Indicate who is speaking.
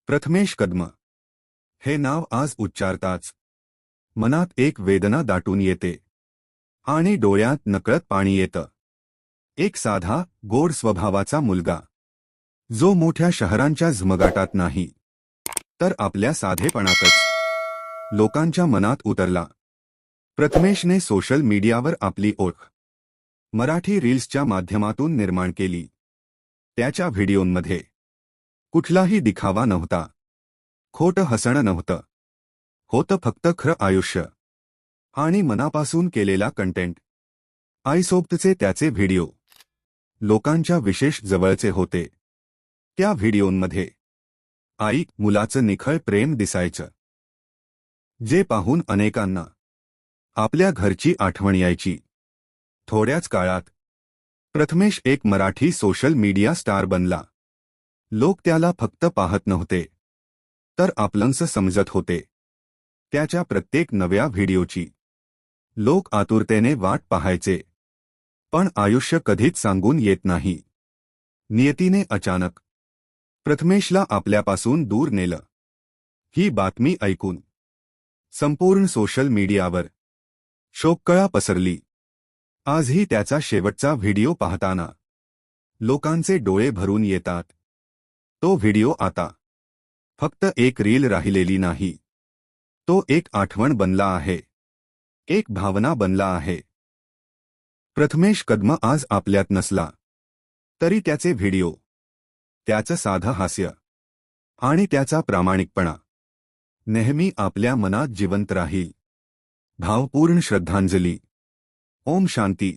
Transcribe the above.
Speaker 1: प्रथमेश कदम हे नाव आज उच्चारताच मनात एक वेदना दाटून येते आणि डोळ्यात नकळत पाणी येतं. एक साधा गोड स्वभावाचा मुलगा जो मोठ्या शहरांच्या झमगाटात नाही तर आपल्या साधेपणातच लोकांच्या मनात उतरला. प्रथमेशने सोशल मीडियावर आपली ओळख मराठी रील्सच्या माध्यमातून निर्माण केली. त्याच्या व्हिडिओंमध्ये कुठलाही दिखावा नव्हता, खोटं हसणं नव्हतं. होतं फक्त खरं आयुष्य आणि मनापासून केलेला कंटेंट. आईसोबतचे त्याचे व्हिडिओ लोकांच्या विशेष जवळचे होते. त्या व्हिडिओंमध्ये आई मुलाचं निखळ प्रेम दिसायचं, जे पाहून अनेकांना आपल्या घरची आठवण यायची. थोड्याच काळात प्रथमेश एक मराठी सोशल मीडिया स्टार बनला. लोक त्याला फक्त पाहत नव्हते तर आपलंसं समजत होते. त्याच्या प्रत्येक नव्या व्हिडिओची लोक आतुरतेने वाट पाहायचे. पण आयुष्य कधीच सांगून येत नाही. नियतीने अचानक प्रथमेशला आपल्यापासून दूर नेलं. ही बातमी ऐकून संपूर्ण सोशल मीडियावर शोककळा पसरली. आजही त्याचा शेवटचा व्हिडिओ पाहताना लोकांचे डोळे भरून येतात. तो व्हिडिओ आता फक्त एक रील राहिलेली नाही, तो एक आठवण बनला आहे, एक भावना बनला आहे. प्रथमेश कदम आज आपल्यात नसला तरी त्याचे व्हिडिओ, त्याचं साधं हास्य आणि त्याचा प्रामाणिकपणा नेहमी आपल्या मनात जिवंत राहील. भावपूर्ण श्रद्धांजली. ओम शांती.